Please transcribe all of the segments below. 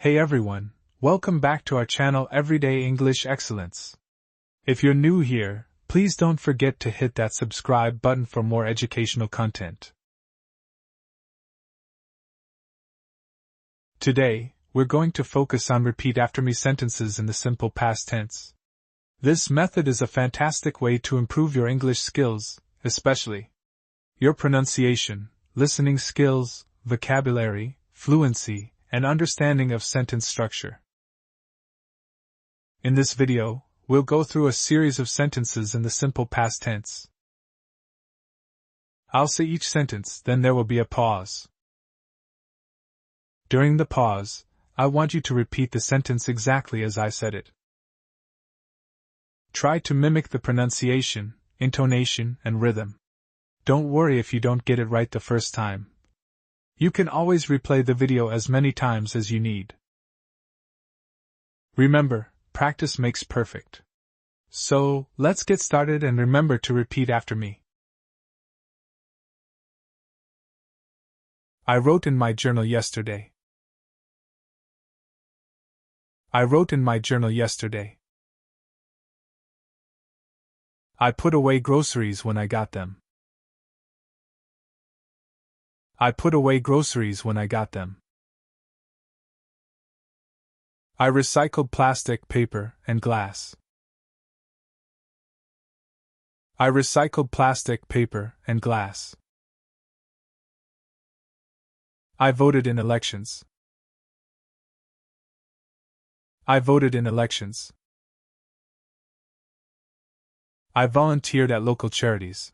Hey everyone, welcome back to our channel Everyday English Excellence. If you're new here, please don't forget to hit that subscribe button for more educational content. Today, we're going to focus on repeat after me sentences in the simple past tense. This method is a fantastic way to improve your English skills, especially your pronunciation, listening skills, vocabulary, fluency, and understanding of sentence structure. In this video, we'll go through a series of sentences in the simple past tense. I'll say each sentence, then there will be a pause. During the pause, I want you to repeat the sentence exactly as I said it. Try to mimic the pronunciation, intonation, and rhythm. Don't worry if you don't get it right the first time. You can always replay the video as many times as you need. Remember, practice makes perfect. So, let's get started and remember to repeat after me. I wrote in my journal yesterday. I wrote in my journal yesterday. I put away groceries when I got them. I put away groceries when I got them. I recycled plastic, paper, and glass. I recycled plastic, paper, and glass. I voted in elections. I voted in elections. I volunteered at local charities.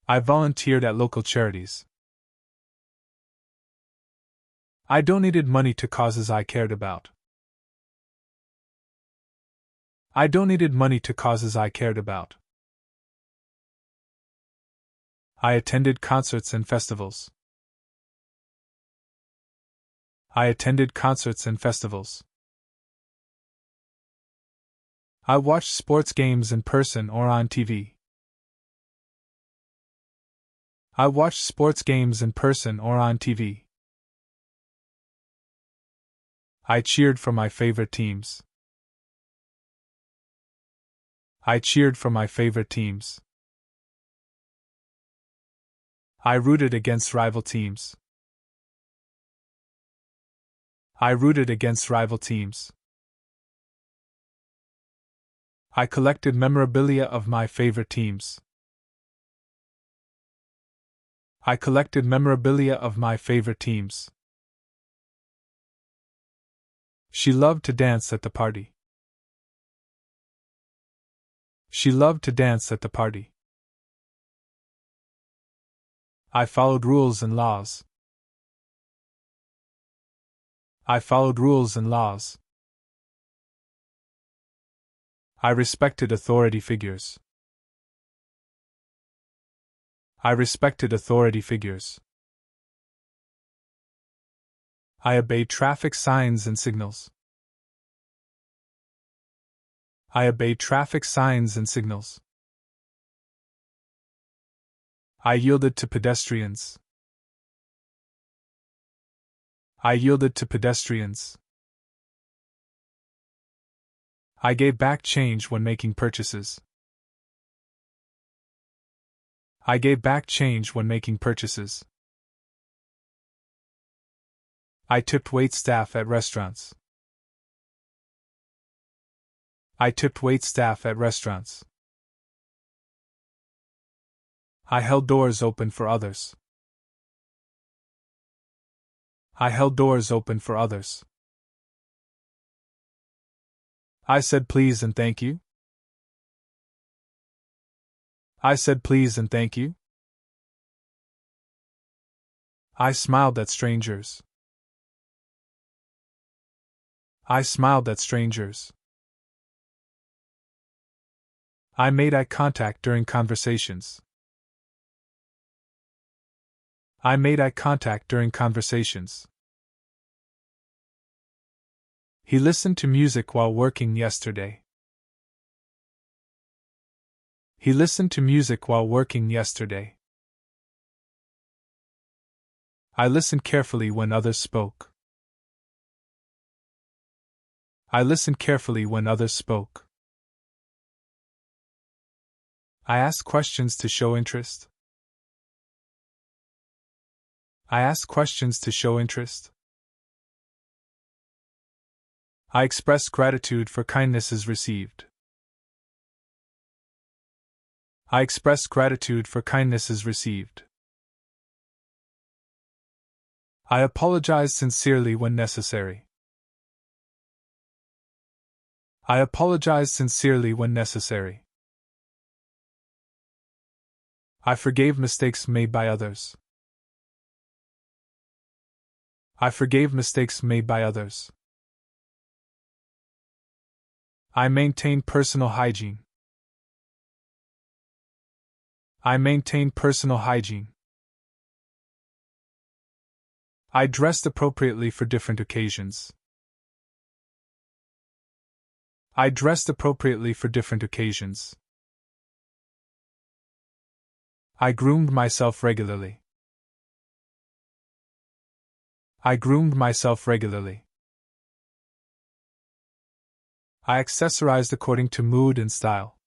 I volunteered at local charities. I donated money to causes I cared about. I donated money to causes I cared about. I attended concerts and festivals. I attended concerts and festivals. I watched sports games in person or on TV. I watched sports games in person or on TV. I cheered for my favorite teams. I cheered for my favorite teams. I rooted against rival teams. I rooted against rival teams. I collected memorabilia of my favorite teams. I collected memorabilia of my favorite teams. She loved to dance at the party. She loved to dance at the party. I followed rules and laws. I followed rules and laws. I respected authority figures. I respected authority figures. I obeyed traffic signs and signals. I obeyed traffic signs and signals. I yielded to pedestrians. I yielded to pedestrians. I gave back change when making purchases. I gave back change when making purchases. I tipped waitstaff at restaurants. I tipped waitstaff at restaurants. I held doors open for others. I held doors open for others. I said please and thank you. I said please and thank you. I smiled at strangers. I smiled at strangers. I made eye contact during conversations. I made eye contact during conversations. He listened to music while working yesterday. He listened to music while working yesterday. I listened carefully when others spoke. I listened carefully when others spoke. I asked questions to show interest. I asked questions to show interest. I expressed gratitude for kindnesses received. I expressed gratitude for kindnesses received. I apologized sincerely when necessary. I apologized sincerely when necessary. I forgave mistakes made by others. I forgave mistakes made by others. I maintained personal hygiene. I maintained personal hygiene. I dressed appropriately for different occasions. I dressed appropriately for different occasions. I groomed myself regularly. I groomed myself regularly. I accessorized according to mood and style.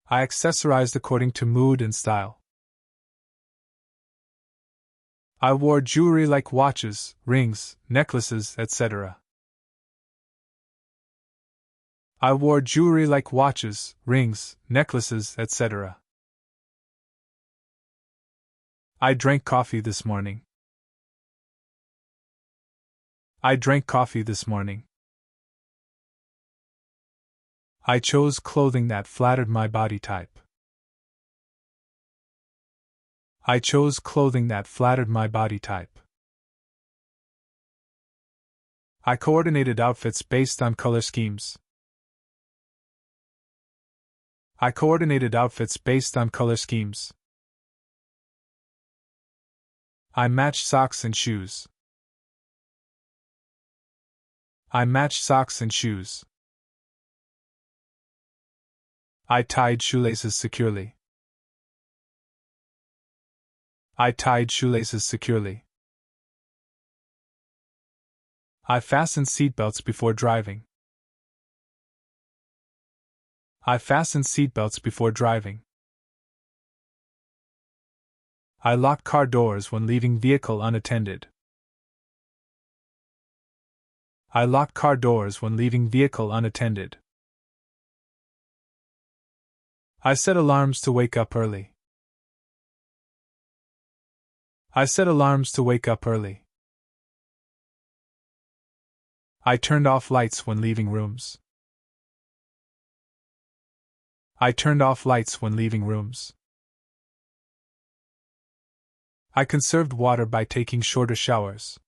I accessorized according to mood and style. I wore jewelry like watches, rings, necklaces, etc. I wore jewelry like watches, rings, necklaces, etc. I drank coffee this morning. I drank coffee this morning. I chose clothing that flattered my body type. I chose clothing that flattered my body type. I coordinated outfits based on color schemes. I coordinated outfits based on color schemes. I matched socks and shoes. I matched socks and shoes. I tied shoelaces securely. I tied shoelaces securely. I fastened seatbelts before driving. I fastened seatbelts before driving. I locked car doors when leaving vehicle unattended. I locked car doors when leaving vehicle unattended. I set alarms to wake up early. I set alarms to wake up early. I turned off lights when leaving rooms. I turned off lights when leaving rooms. I conserved water by taking shorter showers.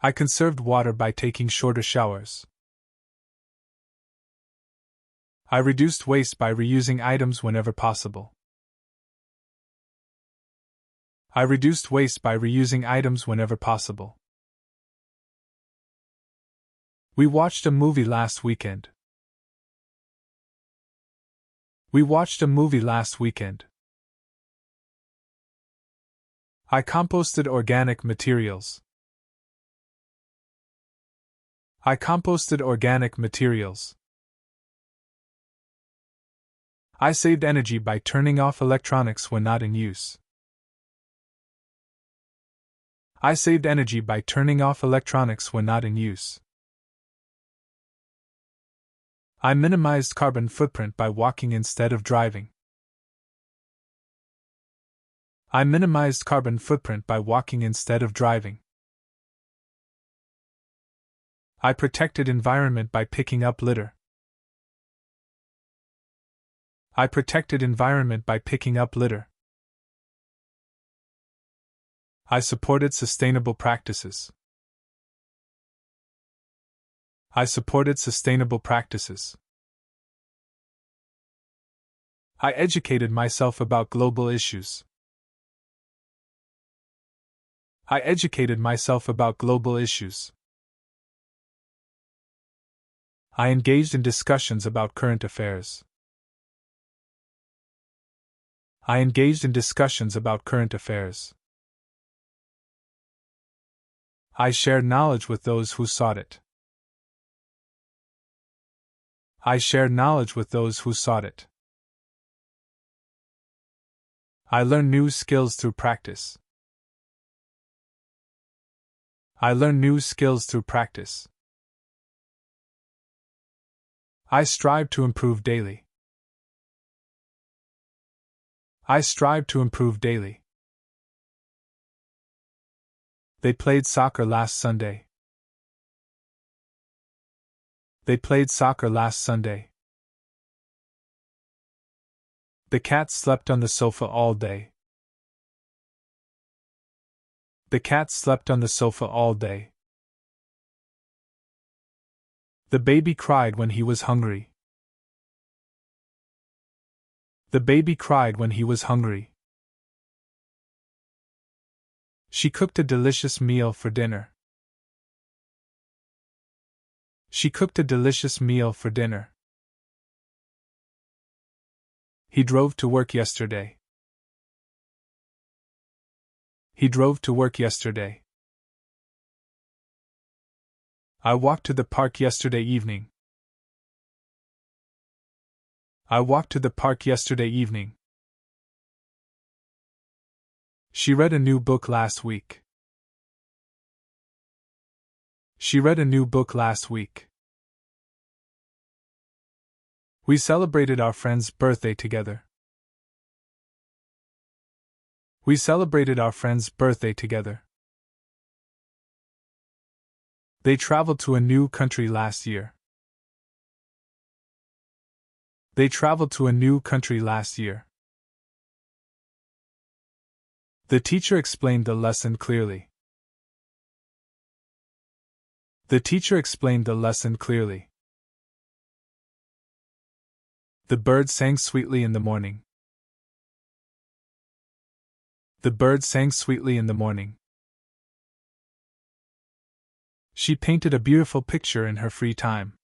I conserved water by taking shorter showers. I reduced waste by reusing items whenever possible. I reduced waste by reusing items whenever possible. We watched a movie last weekend. We watched a movie last weekend. I composted organic materials. I composted organic materials. I saved energy by turning off electronics when not in use. I saved energy by turning off electronics when not in use. I minimized carbon footprint by walking instead of driving. I minimized carbon footprint by walking instead of driving. I protected environment by picking up litter. I protected environment by picking up litter. I supported sustainable practices. I supported sustainable practices. I educated myself about global issues. I educated myself about global issues. I engaged in discussions about current affairs. I engaged in discussions about current affairs. I shared knowledge with those who sought it. I shared knowledge with those who sought it. I learned new skills through practice. I learned new skills through practice. I strive to improve daily. I strive to improve daily. They played soccer last Sunday. They played soccer last Sunday. The cat slept on the sofa all day. The cat slept on the sofa all day. The baby cried when he was hungry. The baby cried when he was hungry. She cooked a delicious meal for dinner. She cooked a delicious meal for dinner. He drove to work yesterday. He drove to work yesterday. I walked to the park yesterday evening. I walked to the park yesterday evening. She read a new book last week. She read a new book last week. We celebrated our friend's birthday together. We celebrated our friend's birthday together. They traveled to a new country last year. They traveled to a new country last year. The teacher explained the lesson clearly. The teacher explained the lesson clearly. The bird sang sweetly in the morning. The bird sang sweetly in the morning. She painted a beautiful picture in her free time.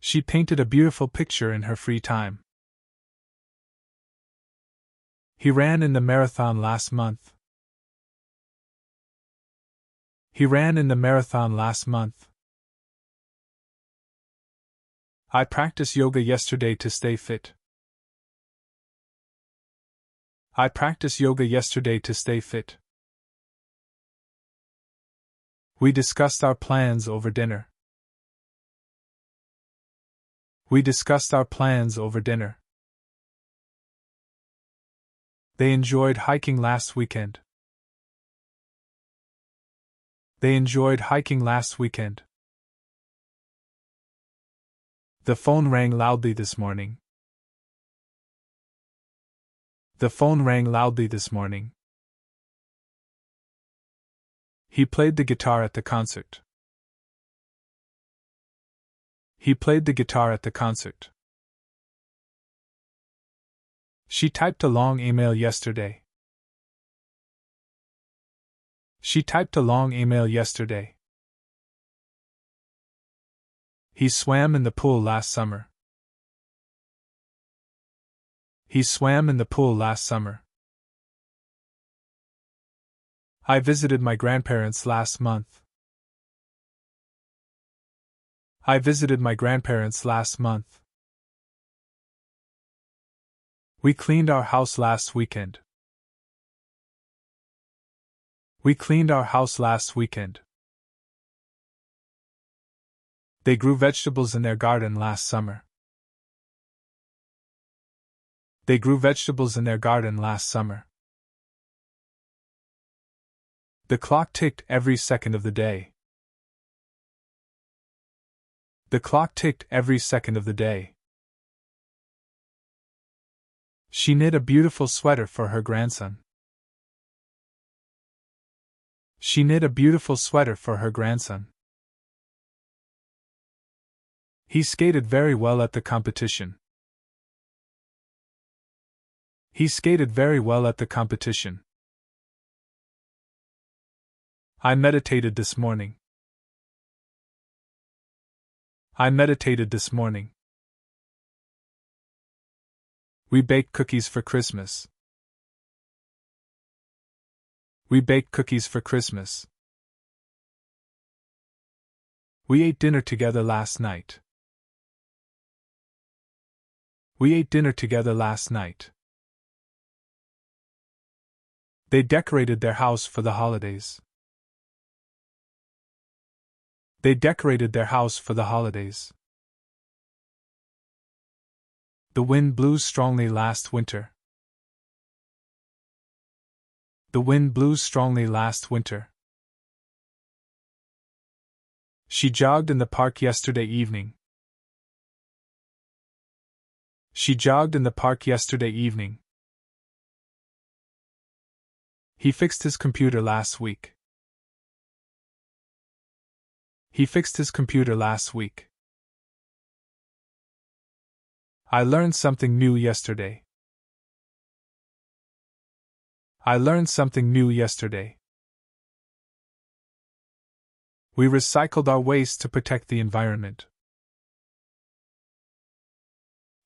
She painted a beautiful picture in her free time. He ran in the marathon last month. He ran in the marathon last month. I practiced yoga yesterday to stay fit. I practiced yoga yesterday to stay fit. We discussed our plans over dinner. We discussed our plans over dinner. They enjoyed hiking last weekend. They enjoyed hiking last weekend. The phone rang loudly this morning. The phone rang loudly this morning. He played the guitar at the concert. He played the guitar at the concert. She typed a long email yesterday. She typed a long email yesterday. He swam in the pool last summer. He swam in the pool last summer. I visited my grandparents last month. I visited my grandparents last month. We cleaned our house last weekend. We cleaned our house last weekend. They grew vegetables in their garden last summer. They grew vegetables in their garden last summer. The clock ticked every second of the day. The clock ticked every second of the day. She knit a beautiful sweater for her grandson. She knit a beautiful sweater for her grandson. He skated very well at the competition. He skated very well at the competition. I meditated this morning. I meditated this morning. We baked cookies for Christmas. We baked cookies for Christmas. We ate dinner together last night. We ate dinner together last night. They decorated their house for the holidays. They decorated their house for the holidays. The wind blew strongly last winter. The wind blew strongly last winter. She jogged in the park yesterday evening. She jogged in the park yesterday evening. He fixed his computer last week. He fixed his computer last week. I learned something new yesterday. I learned something new yesterday. We recycled our waste to protect the environment.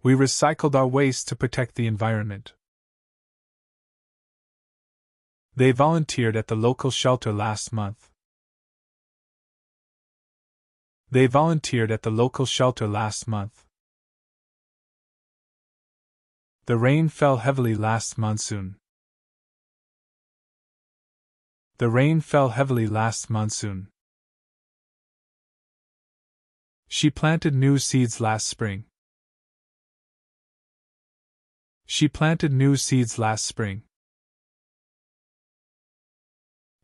We recycled our waste to protect the environment. They volunteered at the local shelter last month. They volunteered at the local shelter last month. The rain fell heavily last monsoon. The rain fell heavily last monsoon. She planted new seeds last spring. She planted new seeds last spring.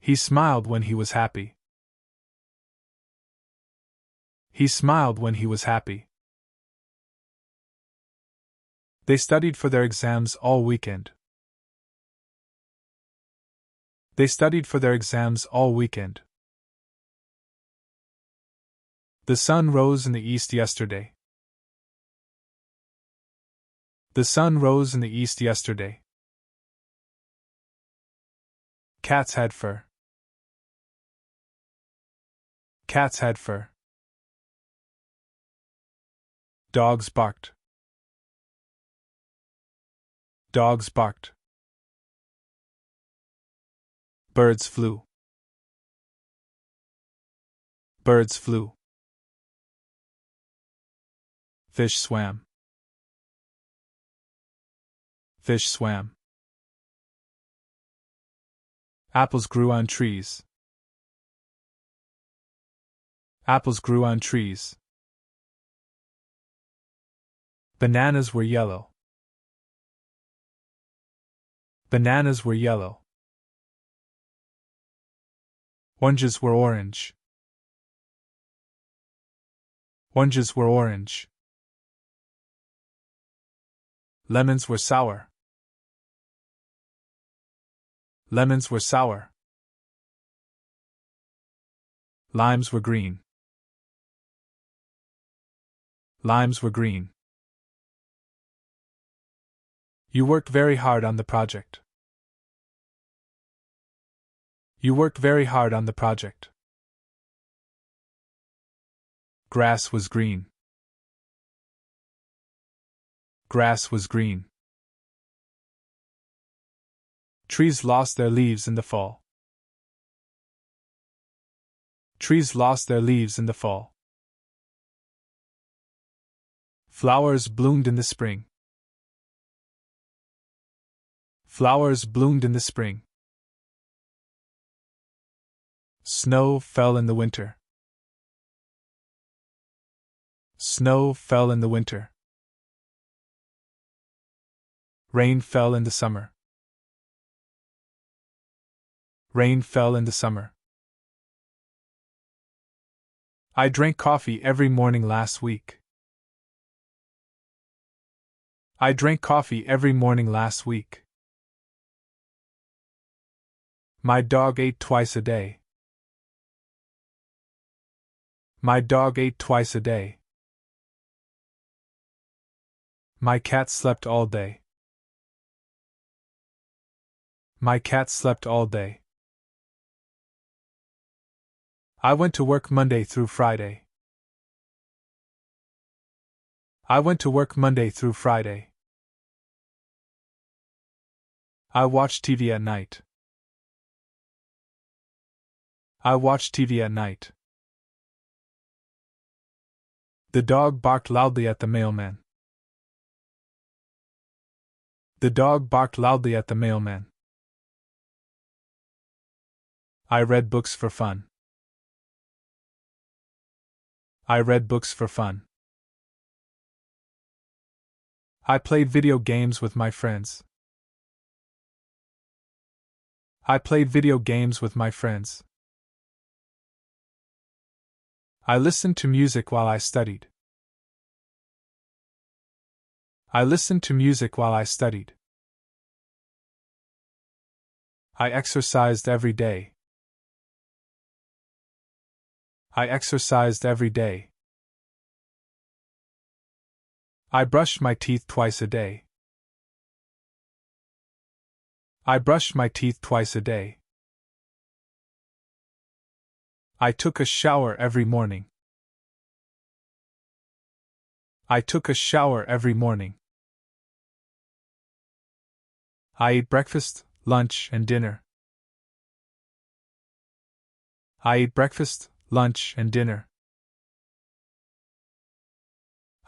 He smiled when he was happy. He smiled when he was happy. They studied for their exams all weekend. They studied for their exams all weekend. The sun rose in the east yesterday. The sun rose in the east yesterday. Cats had fur. Cats had fur. Dogs barked. Dogs barked. Birds flew. Birds flew. Fish swam. Fish swam. Apples grew on trees. Apples grew on trees. Bananas were yellow. Bananas were yellow. Oranges were orange. Oranges were orange. Lemons were sour. Lemons were sour. Limes were green. Limes were green. You worked very hard on the project. You worked very hard on the project. Grass was green. Grass was green. Trees lost their leaves in the fall. Trees lost their leaves in the fall. Flowers bloomed in the spring. Flowers bloomed in the spring. Snow fell in the winter. Snow fell in the winter. Rain fell in the summer. Rain fell in the summer. I drank coffee every morning last week. I drank coffee every morning last week. My dog ate twice a day. My dog ate twice a day. My cat slept all day. My cat slept all day. I went to work Monday through Friday. I went to work Monday through Friday. I watch TV at night. I watch TV at night. The dog barked loudly at the mailman. The dog barked loudly at the mailman. I read books for fun. I read books for fun. I played video games with my friends. I played video games with my friends. I listened to music while I studied. I listened to music while I studied. I exercised every day. I exercised every day. I brushed my teeth twice a day. I brushed my teeth twice a day. I took a shower every morning. I took a shower every morning. I ate breakfast, lunch, and dinner. I ate breakfast, lunch, and dinner.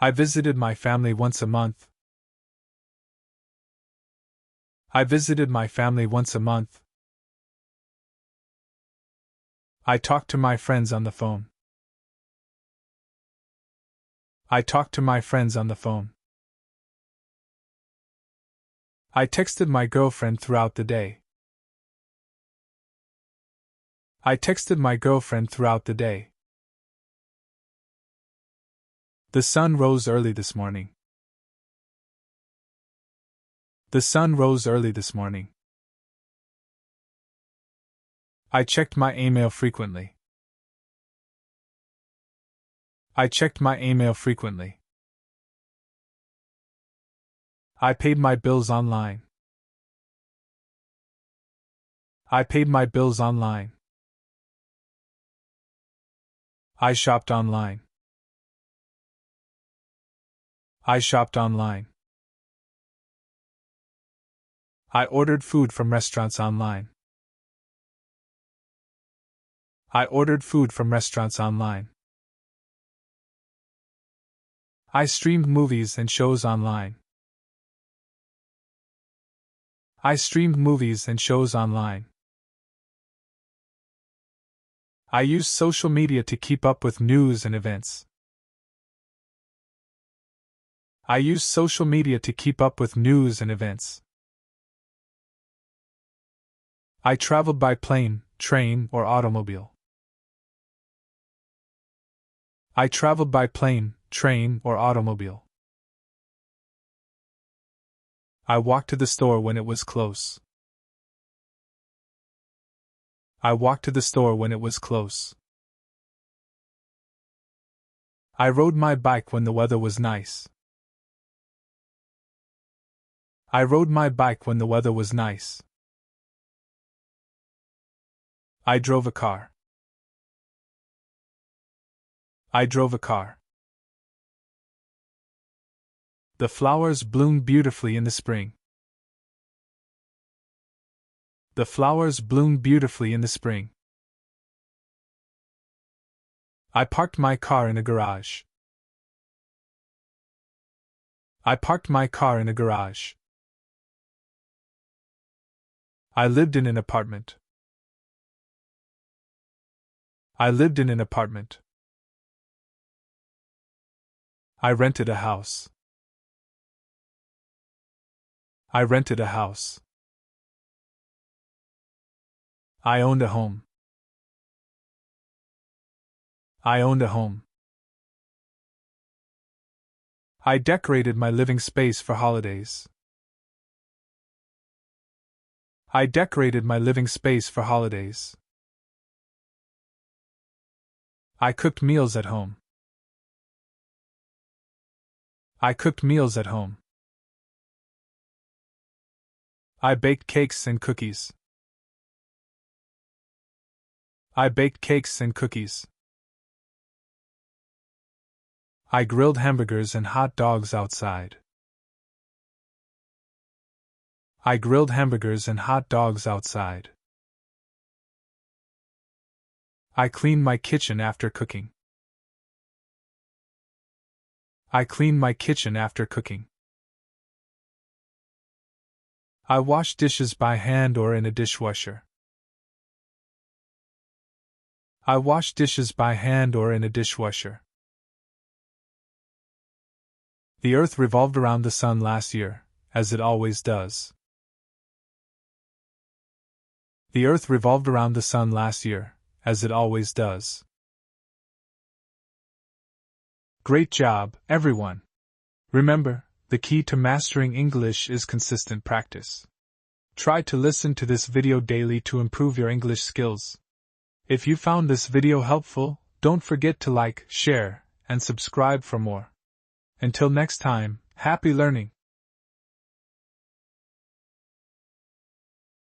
I visited my family once a month. I visited my family once a month. I talked to my friends on the phone. I talked to my friends on the phone. I texted my girlfriend throughout the day. I texted my girlfriend throughout the day. The sun rose early this morning. The sun rose early this morning. I checked my email frequently. I checked my email frequently. I paid my bills online. I paid my bills online. I shopped online. I shopped online. I ordered food from restaurants online. I ordered food from restaurants online. I streamed movies and shows online. I streamed movies and shows online. I used social media to keep up with news and events. I used social media to keep up with news and events. I traveled by plane, train, or automobile. I traveled by plane, train, or automobile. I walked to the store when it was close. I walked to the store when it was close. I rode my bike when the weather was nice. I rode my bike when the weather was nice. I drove a car. I drove a car. The flowers bloomed beautifully in the spring. The flowers bloomed beautifully in the spring. I parked my car in a garage. I parked my car in a garage. I lived in an apartment. I lived in an apartment. I rented a house. I rented a house. I owned a home. I owned a home. I decorated my living space for holidays. I decorated my living space for holidays. I cooked meals at home. I cooked meals at home. I baked cakes and cookies. I baked cakes and cookies. I grilled hamburgers and hot dogs outside. I grilled hamburgers and hot dogs outside. I cleaned my kitchen after cooking. I cleaned my kitchen after cooking. I wash dishes by hand or in a dishwasher. I wash dishes by hand or in a dishwasher. The Earth revolved around the Sun last year, as it always does. The Earth revolved around the Sun last year, as it always does. Great job, everyone! Remember, the key to mastering English is consistent practice. Try to listen to this video daily to improve your English skills. If you found this video helpful, don't forget to like, share, and subscribe for more. Until next time, happy learning!